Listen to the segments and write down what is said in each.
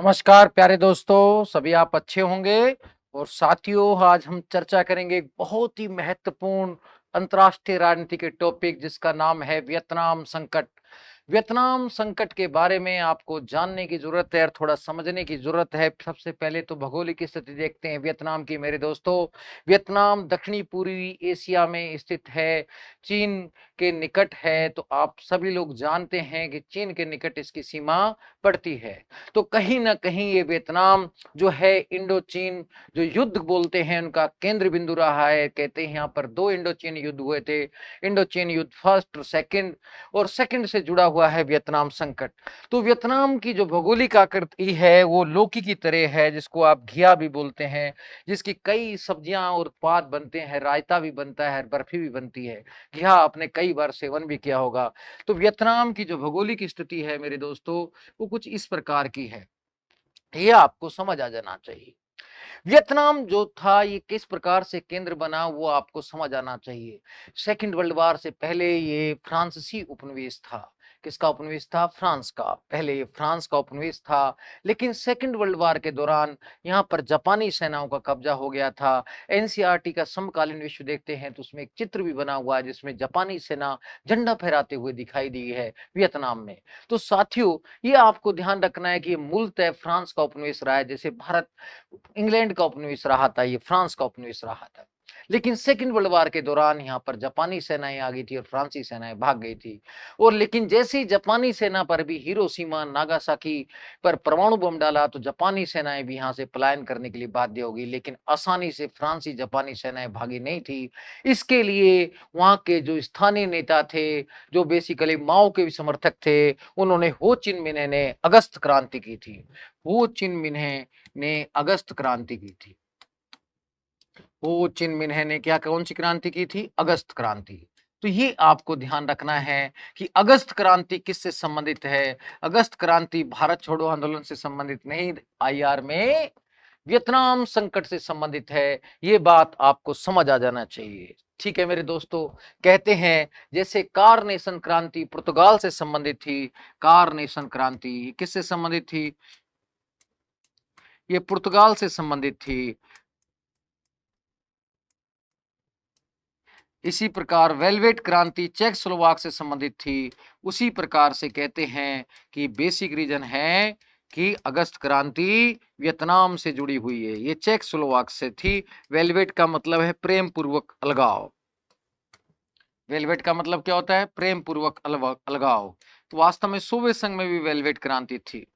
नमस्कार प्यारे दोस्तों, सभी आप अच्छे होंगे। और साथियों, आज हम चर्चा करेंगे एक बहुत ही महत्वपूर्ण अंतर्राष्ट्रीय राजनीति के टॉपिक जिसका नाम है वियतनाम संकट। वियतनाम संकट के बारे में आपको जानने की जरूरत है और थोड़ा समझने की जरूरत है। सबसे पहले तो भौगोलिक स्थिति देखते हैं वियतनाम की मेरे दोस्तों। वियतनाम दक्षिणी पूर्वी एशिया में स्थित है, चीन के निकट है। तो आप सभी लोग जानते हैं कि चीन के निकट इसकी सीमा पड़ती है। तो कहीं ना कहीं ये वियतनाम जो है इंडो चीन जो युद्ध बोलते हैं उनका केंद्र बिंदु रहा है। कहते हैं यहाँ पर दो इंडो चीन युद्ध हुए थे, इंडो चीन युद्ध फर्स्ट और सेकंड, और सेकंड से जुड़ा हुआ है वियतनाम संकट। तो वियतनाम की जो भौगोलिक आकृति है वो लौकी की तरह है, जिसको आप घिया भी बोलते हैं, जिसकी कई सब्जियां और उत्पाद बनते हैं, रायता भी बनता है, बर्फी भी बनती है। घिया आपने कई बार सेवन भी किया होगा। तो वियतनाम की जो भौगोलिक स्थिति है मेरे दोस्तों, वो कुछ इस प्रकार की है, ये आपको समझ आ जाना चाहिए। वियतनाम जो था ये किस प्रकार से केंद्र बना वो आपको समझ आना चाहिए। सेकंड वर्ल्ड वार से पहले ये फ्रांसीसी उपनिवेश था। किसका उपनिवेश था? फ्रांस का। पहले ये फ्रांस का उपनिवेश था, लेकिन सेकंड वर्ल्ड वार के दौरान यहाँ पर जापानी सेनाओं का कब्जा हो गया था। एनसीईआरटी का समकालीन विश्व देखते हैं तो उसमें एक चित्र भी बना हुआ है जिसमें जापानी सेना झंडा फहराते हुए दिखाई दी है वियतनाम में। तो साथियों, ये आपको ध्यान रखना है कि ये मूलतः फ्रांस का उपनिवेश रहा है। जैसे भारत इंग्लैंड का उपनिवेश रहा था, ये फ्रांस का उपनिवेश रहा था। लेकिन सेकंड वर्ल्ड वार के दौरान यहाँ पर जापानी सेनाएं आ गई थी और फ्रांसीसी सेनाएं भाग गई थी। और लेकिन जैसे ही जापानी सेना पर भी हिरोशिमा नागासाकी पर परमाणु बम डाला तो जापानी सेनाएं भी यहाँ से पलायन करने के लिए बाध्य हो गई। लेकिन आसानी से फ्रांसी जापानी सेनाएं भागी नहीं थी। इसके लिए वहां के जो स्थानीय नेता थे, जो बेसिकली माओ के भी समर्थक थे, उन्होंने हो चिन मिन्ह ने अगस्त क्रांति की थी। हो चिन मिन्ह ने अगस्त क्रांति की थी। हो चिन मिन्ह ने क्या कौन सी क्रांति की थी? अगस्त क्रांति। तो ये आपको ध्यान रखना है कि अगस्त क्रांति किससे संबंधित है। अगस्त क्रांति भारत छोड़ो आंदोलन से संबंधित नहीं, आईआर में वियतनाम संकट से संबंधित है। ये बात आपको समझ आ जाना चाहिए। ठीक है मेरे दोस्तों, कहते हैं जैसे कार नेशन क्रांति पुर्तगाल से संबंधित थी। कार नेशन क्रांति किससे संबंधित थी? ये पुर्तगाल से संबंधित थी। इसी प्रकार वेलवेट क्रांति चेक स्लोवाक से संबंधित थी। उसी प्रकार से कहते हैं कि बेसिक रीजन है कि अगस्त क्रांति वियतनाम से जुड़ी हुई है, ये चेक स्लोवाक से थी। वेलवेट का मतलब है प्रेम पूर्वक अलगाव। वेलवेट का मतलब क्या होता है? प्रेम पूर्वक अलगाव। तो वास्तव में सोवियत संघ में भी वेलवेट क्रांति थी।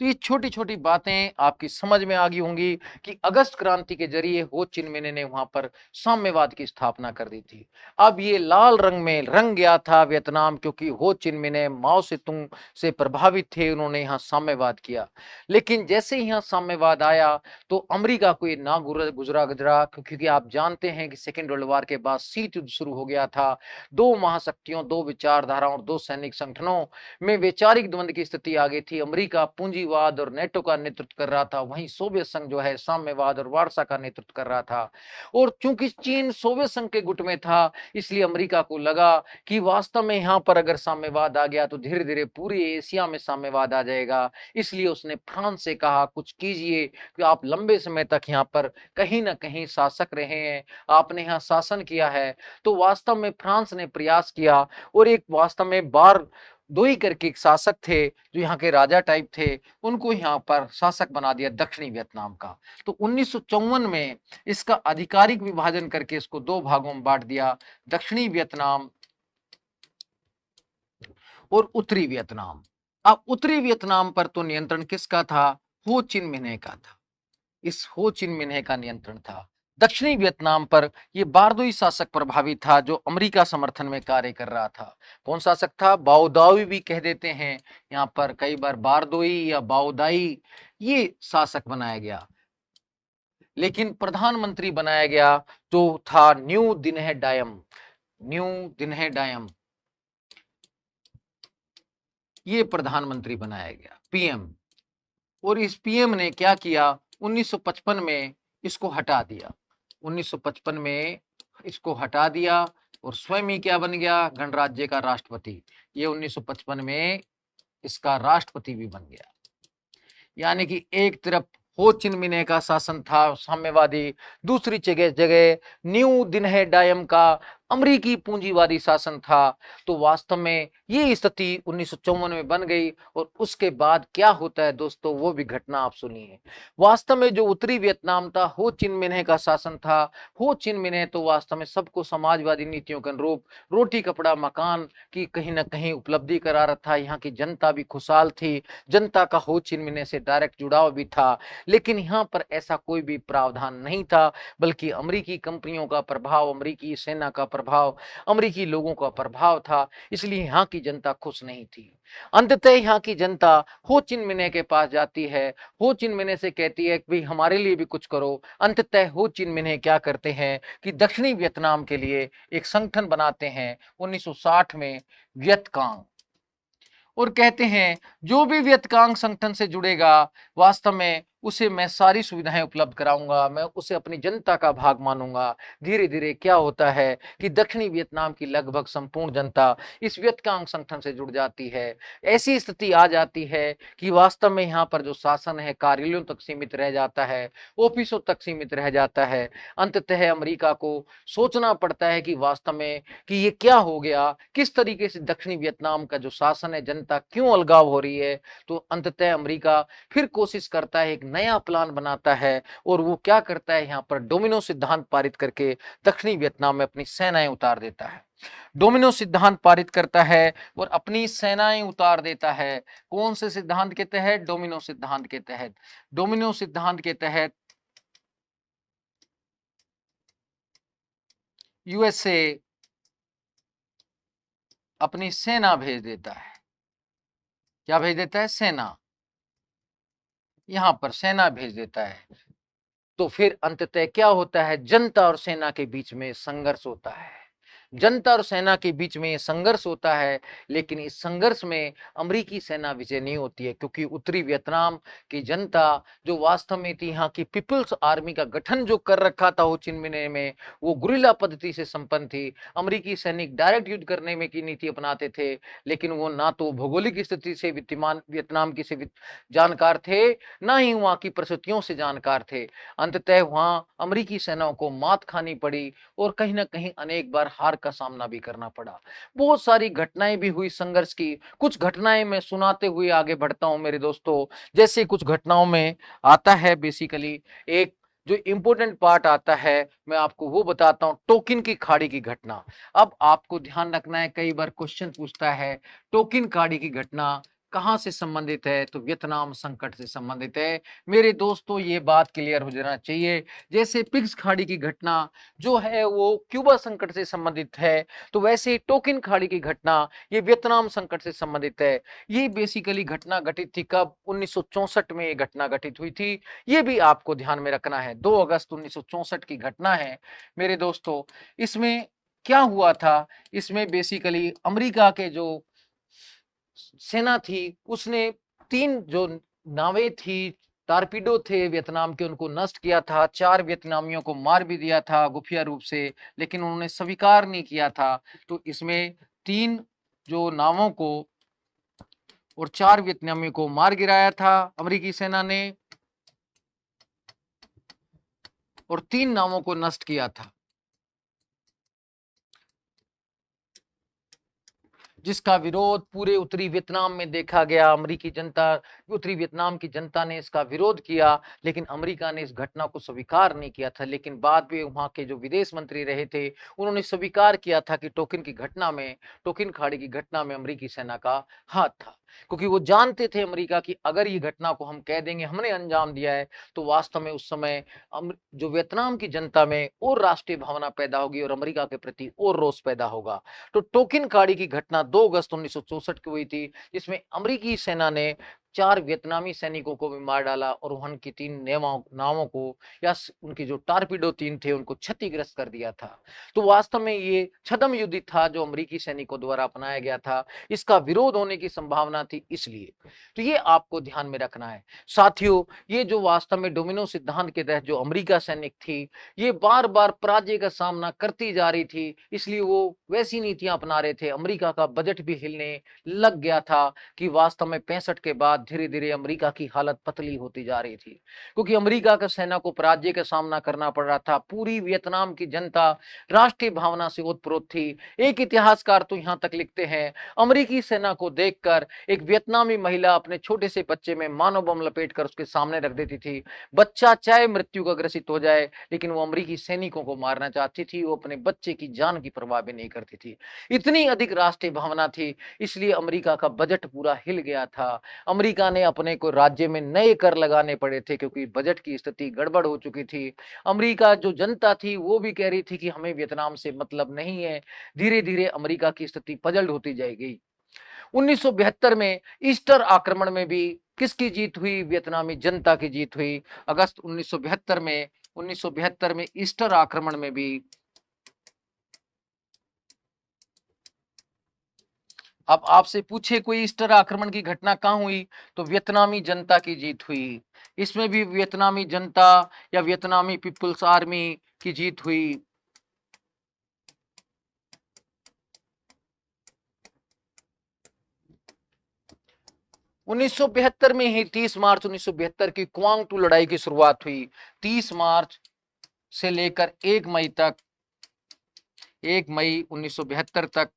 तो ये छोटी छोटी बातें आपकी समझ में आ गई होंगी कि अगस्त क्रांति के जरिए हो चिन मिन्ह ने वहां पर साम्यवाद की स्थापना कर दी थी। अब ये लाल रंग में रंग गया था वियतनाम, क्योंकि हो चिन मिन्ह माओ से तुंग से प्रभावित थे, उन्होंने यहाँ साम्यवाद किया। लेकिन जैसे ही यहाँ साम्यवाद आया तो अमेरिका को ये ना गुजरा गुजरा, क्योंकि आप जानते हैं कि सेकेंड वर्ल्ड वार के बाद शीत युद्ध शुरू हो गया था। दो महाशक्तियों, दो विचारधाराओं और दो सैनिक संगठनों में वैचारिक द्वंद की स्थिति आ गई थी। अमेरिका पूंजीवाद और नेटो का नेतृत्व कर रहा था, वहीं सोवियत संघ जो है साम्यवाद और वार्सा का नेतृत्व कर रहा था। और चूंकि चीन सोवियत संघ के गुट में था, इसलिए अमेरिका को लगा कि वास्तव में यहाँ पर अगर साम्यवाद आ गया तो धीरे धीरे पूरी एशिया में साम्यवाद आ जाएगा। इसलिए उसने फ्रांस से कहा कुछ कीजिए कि आप लंबे समय तक यहाँ पर कहीं ना कहीं शासक रहे हैं, आपने यहाँ शासन किया है। तो वास्तव में फ्रांस ने प्रयास किया और एक वास्तव में बार दो ही करके एक शासक थे जो यहाँ के राजा टाइप थे, उनको यहाँ पर शासक बना दिया दक्षिणी वियतनाम का। तो 1954 में इसका आधिकारिक विभाजन करके इसको दो भागों में बांट दिया, दक्षिणी वियतनाम और उत्तरी वियतनाम। अब उत्तरी वियतनाम पर तो नियंत्रण किसका था? हो चिन मिन्ह का था। इस हो चिन मिन्ह का नियंत्रण था। दक्षिणी वियतनाम पर यह बारदोई शासक प्रभावी था जो अमेरिका समर्थन में कार्य कर रहा था। कौन शासक था? बाओदाई भी कह देते हैं, यहाँ पर कई बार बारदोई या बाओदाई ये शासक बनाया गया। लेकिन प्रधानमंत्री बनाया गया जो था न्यू दिन्ह डायम। न्यू दिन्ह डायम ये प्रधानमंत्री बनाया गया, पीएम। और इस पीएम ने क्या किया? 1955 में इसको हटा दिया। 1955 में इसको हटा दिया। और स्वयं ही क्या बन गया, गणराज्य का राष्ट्रपति। ये 1955 में इसका राष्ट्रपति भी बन गया। यानी कि एक तरफ हो चिन मिन्ह का शासन था साम्यवादी, दूसरी जगह जगह न्यू दिनहे डायम का अमरीकी पूंजीवादी शासन था। तो वास्तव में ये स्थिति 1954 में बन गई। और उसके बाद क्या होता है दोस्तों, वो भी घटना आप सुनिए। वास्तव में जो उत्तरी वियतनाम था, हो चिन मिन्ह का शासन था। हो चिन मिन्ह तो वास्तव में सबको समाजवादी नीतियों के अनुरूप रोटी कपड़ा मकान की कहीं ना कहीं उपलब्धि करा रहा था। यहाँ की जनता भी खुशहाल थी, जनता का हो चिन मिन्ह से डायरेक्ट जुड़ाव भी था। लेकिन यहाँ पर ऐसा कोई भी प्रावधान नहीं था, बल्कि अमेरिकी कंपनियों का प्रभाव, अमेरिकी सेना का प्रभाव, अमेरिकी लोगों का प्रभाव था। इसलिए यहाँ की जनता खुश नहीं थी। अंततः यहाँ की जनता हो चिन मिन्ह के पास जाती है, हो चिन मिन्ह से कहती है कि भाई हमारे लिए भी कुछ करो। अंततः हो चिन मिन्ह क्या करते हैं कि दक्षिणी वियतनाम के लिए एक संगठन बनाते हैं 1960 में, वियतकांग। और कहते हैं जो भी वियतकांग संगठन से जुड़ेगा, वास्तव में उसे मैं सारी सुविधाएं उपलब्ध कराऊंगा, मैं उसे अपनी जनता का भाग मानूंगा। धीरे धीरे क्या होता है कि दक्षिणी वियतनाम की लगभग संपूर्ण जनता इस वियतकांग संगठन से जुड़ जाती है। ऐसी स्थिति आ जाती है कि वास्तव में यहाँ पर जो शासन है कार्यालयों तक सीमित रह जाता है, ऑफिसों तक सीमित रह जाता है। अंततः अमेरिका को सोचना पड़ता है कि वास्तव में कि ये क्या हो गया, किस तरीके से दक्षिणी वियतनाम का जो शासन है, जनता क्यों अलगाव हो रही है। तो अंततः अमेरिका फिर कोशिश करता है, एक नया प्लान बनाता है। और वो क्या करता है, यहाँ पर डोमिनो सिद्धांत पारित करके दक्षिणी वियतनाम में अपनी सेनाएं उतार देता है। डोमिनो सिद्धांत पारित करता है और अपनी सेनाएं उतार देता है। कौन से सिद्धांत के तहत? डोमिनो सिद्धांत के तहत। डोमिनो सिद्धांत के तहत यूएसए अपनी सेना भेज देता है। क्या भेज देता है? सेना। यहां पर सेना भेज देता है। तो फिर अंततः क्या होता है, जनता और सेना के बीच में संघर्ष होता है। जनता और सेना के बीच में ये संघर्ष होता है। लेकिन इस संघर्ष में अमेरिकी सेना विजय नहीं होती है, क्योंकि उत्तरी वियतनाम की जनता जो वास्तव में थी, यहाँ की पीपल्स आर्मी का गठन जो कर रखा था हो चिन मिन्ह में, वो गुरिल्ला पद्धति से संपन्न थी। अमेरिकी सैनिक डायरेक्ट युद्ध करने में की नीति अपनाते थे, लेकिन वो ना तो भौगोलिक स्थिति से विद्यमान वियतनाम की से जानकार थे, ना ही वहां की परिस्थितियों से जानकार थे। अंततः वहां अमेरिकी सेनाओं को मात खानी पड़ी और कहीं ना कहीं अनेक बार हार का सामना भी करना पड़ा। बहुत सारी घटनाएं भी हुई संघर्ष की। कुछ घटनाएं मैं सुनाते हुए आगे बढ़ता हूं मेरे दोस्तों। जैसे कुछ घटनाओं में आता है बेसिकली एक जो इंपॉर्टेंट पार्ट आता है, मैं आपको वो बताता हूं, टोकिन की खाड़ी की घटना। अब आपको ध्यान रखना है, कई बार क्वेश्चन पूछता है टोकिन खाड़ी की घटना कहां से संबंधित है, तो वियतनाम संकट से संबंधित है। मेरे दोस्तों ये बात क्लियर हो जाना चाहिए। जैसे पिग्स खाड़ी की घटना जो है वो क्यूबा संकट से संबंधित है, तो वैसे ही टोकिन खाड़ी की घटना ये वियतनाम संकट से संबंधित है। ये बेसिकली घटना घटित थी कब? 1964 में ये घटना घटित हुई थी। ये भी आपको ध्यान में रखना है, 2 अगस्त 1964 की घटना है मेरे दोस्तों। इसमें क्या हुआ था, इसमें बेसिकली अमेरिका के जो सेना थी उसने 3 जो नावें थी, टारपीडो थे वियतनाम के, उनको नष्ट किया था। 4 वियतनामियों को मार भी दिया था खुफिया रूप से, लेकिन उन्होंने स्वीकार नहीं किया था। तो इसमें 3 जो नावों को और 4 वियतनामियों को मार गिराया था अमेरिकी सेना ने, और 3 नावों को नष्ट किया था, जिसका विरोध पूरे उत्तरी वियतनाम में देखा गया। अमेरिकी जनता, उत्तरी वियतनाम की जनता ने इसका विरोध किया, लेकिन अमेरिका ने इस घटना को स्वीकार नहीं किया था। लेकिन बाद में वहां के जो विदेश मंत्री रहे थे, उन्होंने स्वीकार किया था कि टोकिन की घटना में, टोकिन खाड़ी की घटना में अमेरिकी सेना का हाथ था। क्योंकि वो जानते थे अमेरिका की अगर ये घटना को हम कह देंगे हमने अंजाम दिया है, तो वास्तव में उस समय जो वियतनाम की जनता में और राष्ट्रीय भावना पैदा होगी और अमेरिका के प्रति और रोष पैदा होगा। तो टोकिन खाड़ी की घटना 2 अगस्त 1964 की हुई थी, जिसमें अमेरिकी सेना ने 4 वियतनामी सैनिकों को भी मार डाला और वुहान की 3 नावों को या उनके जो टारपीडो 3 थे उनको क्षतिग्रस्त कर दिया था। तो वास्तव में ये छद्म युद्ध था जो अमेरिकी सैनिकों द्वारा अपनाया गया था। इसका विरोध होने की संभावना थी इसलिए। तो ये आपको ध्यान में रखना है। साथियों, ये जो वास्तव में डोमिनो सिद्धांत के तहत जो अमेरिका सैनिक थी, ये बार-बार पराजय का सामना करती जा रही थी, इसलिए वो वैसी नीतियां अपना रहे थे। अमेरिका का बजट भी हिलने लग गया था कि वास्तव में 65 के बाद धीरे-धीरे अमेरिका की हालत पतली होती जा रही थी। क्योंकि अमेरिका का सेना को पराजय का सामना करना पड़ रहा था। पूरी वियतनाम की जनता राष्ट्रीय भावना से ओतप्रोत थी। एक इतिहासकार तो यहाँ तक लिखते हैं, अमेरिकी सेना को देखकर एक वियतनामी महिला अपने छोटे से बच्चे में मानव बम लपेटकर उसके सामने रख देती थी। बच्चा चाहे मृत्यु का ग्रसित हो जाए, लेकिन वो अमेरिकी सैनिकों को मारना चाहती थी। वो अपने बच्चे की जान की परवाह भी नहीं करती थी। इतनी अधिक राष्ट्रीय भावना थी, इसलिए अमेरिका का बजट पूरा हिल गया था। अमेरिका ने अपने को राज्य में नए कर लगाने पड़े थे क्योंकि बजट की स्थिति गड़बड़ हो चुकी थी। अमेरिका जो जनता थी वो भी कह रही थी कि हमें वियतनाम से मतलब नहीं है। धीरे-धीरे अमेरिका की स्थिति पजल होती जाएगी। 1972 में ईस्टर आक्रमण में भी किसकी जीत हुई? वियतनामी जनता की जीत हुई। अगस्त 1972 में ईस्टर आक्रमण में भी अब आपसे पूछे कोई ईस्टर आक्रमण की घटना कहां हुई, तो वियतनामी जनता की जीत हुई। इसमें भी वियतनामी जनता या वियतनामी पीपुल्स आर्मी की जीत हुई। 1972 में ही 30 मार्च 1972 की क्वांग टू लड़ाई की शुरुआत हुई। 30 मार्च से लेकर 1 मई तक, 1 मई 1972 तक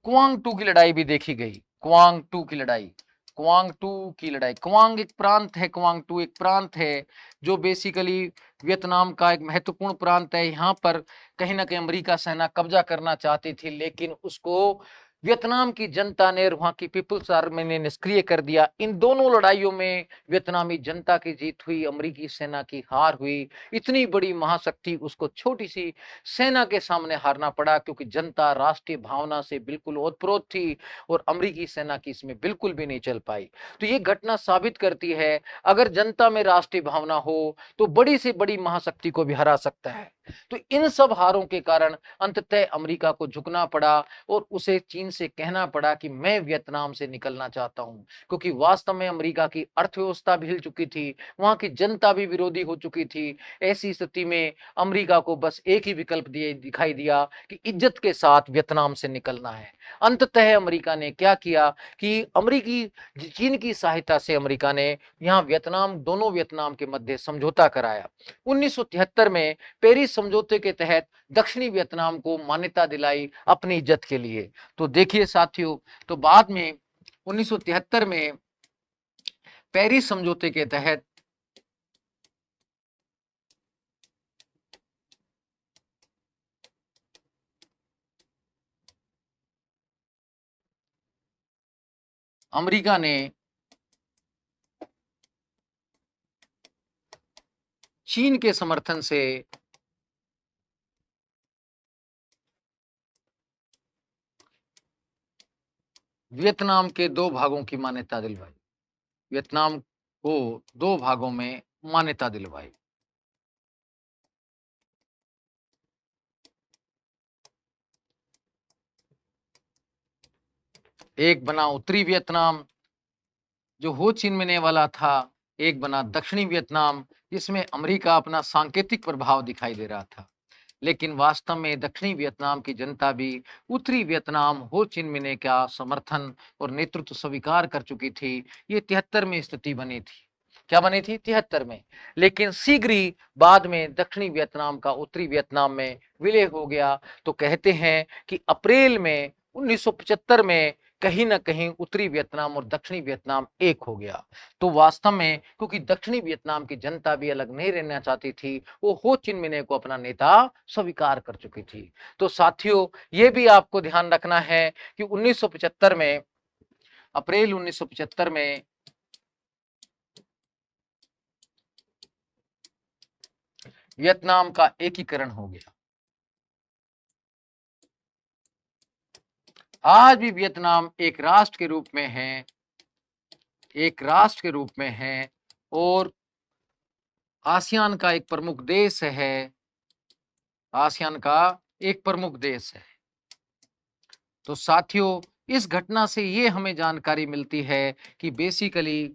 क्वांग टू की लड़ाई भी देखी गई। क्वांग टू की लड़ाई, क्वांग टू की लड़ाई। क्वांग एक प्रांत है, क्वांग टू एक प्रांत है जो बेसिकली वियतनाम का एक महत्वपूर्ण प्रांत है। यहाँ पर कहीं ना कहीं अमेरिका सेना कब्जा करना चाहती थी, लेकिन उसको वियतनाम की जनता ने और वहां की पीपुल्स आर्मी ने निष्क्रिय कर दिया। इन दोनों लड़ाइयों में वियतनामी जनता की जीत हुई, अमेरिकी सेना की हार हुई। इतनी बड़ी महाशक्ति उसको छोटी सी सेना के सामने हारना पड़ा क्योंकि जनता राष्ट्रीय भावना से बिल्कुल ओतप्रोत थी और अमेरिकी सेना की इसमें बिल्कुल भी नहीं चल पाई। तो ये घटना साबित करती है, अगर जनता में राष्ट्रीय भावना हो तो बड़ी से बड़ी महाशक्ति को भी हरा सकता है। तो इन सब हारों के कारण अंततः अमेरिका को झुकना पड़ा और उसे चीन से कहना पड़ा कि मैं वियतनाम से निकलना चाहता हूं, क्योंकि वास्तव में अमेरिका की अर्थव्यवस्था भी हिल चुकी थी, वहां की जनता भी विरोधी हो चुकी थी। ऐसी स्थिति में अमेरिका को बस एक ही विकल्प दिखाई दिया कि इज्जत के साथ वियतनाम से निकलना है। अंततः अमेरिका ने क्या किया कि अमेरिकी चीन की सहायता से अमेरिका ने यहाँ वियतनाम, दोनों वियतनाम के मध्य समझौता कराया। 1973 में पेरिस समझौते के तहत दक्षिणी वियतनाम को मान्यता दिलाई अपनी इज्जत के लिए। तो देखिए साथियों, तो बाद में 1973 में पेरिस समझौते के तहत अमेरिका ने चीन के समर्थन से वियतनाम के 2 भागों की मान्यता दिलवाई। वियतनाम को 2 भागों में मान्यता दिलवाई। एक बना उत्तरी वियतनाम जो हो चीन मिलने वाला था, एक बना दक्षिणी वियतनाम जिसमें अमेरिका अपना सांकेतिक प्रभाव दिखाई दे रहा था। लेकिन वास्तव में दक्षिणी वियतनाम की जनता भी उत्तरी वियतनाम हो चिन मिन्ह का समर्थन और नेतृत्व स्वीकार कर चुकी थी। ये 73 में स्थिति बनी थी। क्या बनी थी? 73 में। लेकिन शीघ्र ही बाद में दक्षिणी वियतनाम का उत्तरी वियतनाम में विलय हो गया। तो कहते हैं कि अप्रैल में 1975 में कहीं ना कहीं उत्तरी वियतनाम और दक्षिणी वियतनाम एक हो गया। तो वास्तव में क्योंकि दक्षिणी वियतनाम की जनता भी अलग नहीं रहना चाहती थी, वो हो चिन मिन्ह को अपना नेता स्वीकार कर चुकी थी। तो साथियों, ये भी आपको ध्यान रखना है कि 1975 में, अप्रैल 1975 में वियतनाम का एकीकरण हो गया। आज भी वियतनाम एक राष्ट्र के रूप में है, एक राष्ट्र के रूप में है और आसियान का एक प्रमुख देश है, आसियान का एक प्रमुख देश है। तो साथियों, इस घटना से ये हमें जानकारी मिलती है कि बेसिकली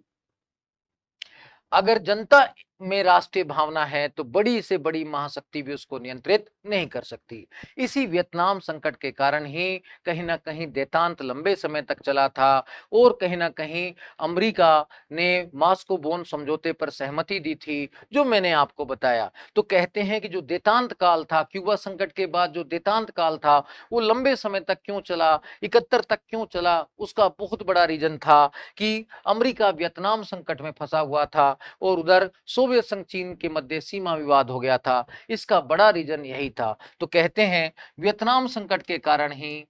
अगर जनता में राष्ट्रीय भावना है तो बड़ी से बड़ी महाशक्ति भी उसको नियंत्रित नहीं कर सकती। इसी वियतनाम संकट के कारण ही कहीं ना कहीं देतांत लंबे समय तक चला था और कहीं ना कहीं अमेरिका ने मास्को बोन समझौते पर सहमति दी थी, जो मैंने आपको बताया। तो कहते हैं कि जो देतांत काल था, क्यूबा संकट के बाद जो देतांत काल था, वो लंबे समय तक क्यों चला, 71 तक क्यों चला, उसका बहुत बड़ा रीजन था कि अमेरिका वियतनाम संकट में फंसा हुआ था और उधर सोवियत संघ चीन के मध्य सीमा विवाद हो गया था। इसका बड़ा रीजन यही था। तो कहते हैं वियतनाम संकट के कारण ही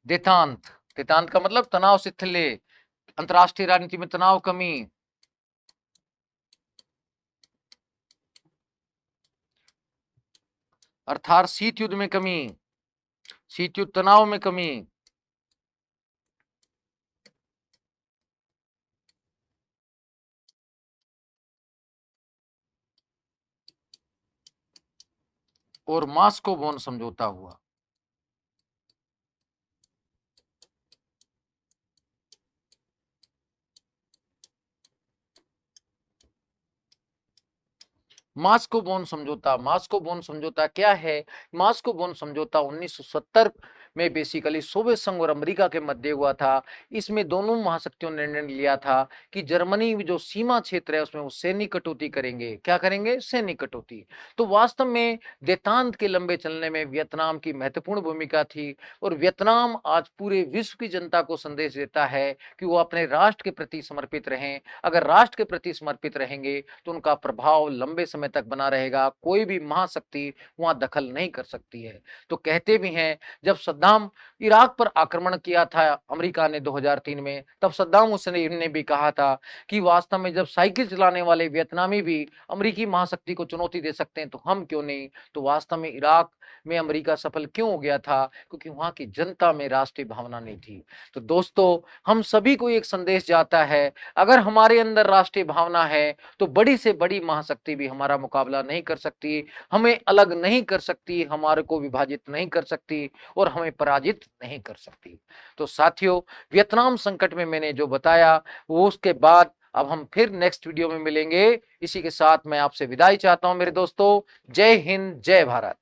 देतांत, देतांत का मतलब तनाव शिथिल्य, अंतरराष्ट्रीय राजनीति में तनाव कमी, अर्थात शीत युद्ध में कमी, शीत युद्ध तनाव में कमी, और मास्को बोन समझौता हुआ। मास्को बोन समझौता, मास्को बोन समझौता क्या है? मास्को बोन समझौता 1970 में बेसिकली सोवियत संघ और अमेरिका के मध्य हुआ था। इसमें दोनों महाशक्तियों ने निर्णय लिया था कि जर्मनी जो सीमा क्षेत्र है उसमें वो सैनिक कटौती करेंगे। क्या करेंगे? सैनिक कटौती। तो वास्तव में देतांत के लंबे चलने में वियतनाम की महत्वपूर्ण भूमिका थी और वियतनाम आज पूरे विश्व की जनता को संदेश देता है कि वो अपने राष्ट्र के प्रति समर्पित रहें। अगर राष्ट्र के प्रति समर्पित रहेंगे तो उनका प्रभाव लंबे समय तक बना रहेगा, कोई भी महाशक्ति वहां दखल नहीं कर सकती है। तो कहते भी हैं जब सद्दाम इराक पर आक्रमण किया था अमेरिका ने 2003 में, तब सद्दाम हुसैन ने भी कहा था कि वास्तव में जब साइकिल चलाने वाले वियतनामी भी अमेरिकी महाशक्ति को चुनौती दे सकते हैं तो हम क्यों नहीं। तो वास्तव में इराक में अमेरिका सफल क्यों हो गया था? क्योंकि वहां की जनता में राष्ट्रीय भावना नहीं थी। तो दोस्तों, हम सभी को एक संदेश जाता है, अगर हमारे अंदर राष्ट्रीय भावना है तो बड़ी से बड़ी महाशक्ति भी हमारा मुकाबला नहीं कर सकती, हमें अलग नहीं कर सकती, हमारे को विभाजित नहीं कर सकती और हमें पराजित नहीं कर सकती। तो साथियों, वियतनाम संकट में मैंने जो बताया वो उसके बाद अब हम फिर नेक्स्ट वीडियो में मिलेंगे। इसी के साथ मैं आपसे विदाई चाहता हूं मेरे दोस्तों। जय हिंद, जय भारत।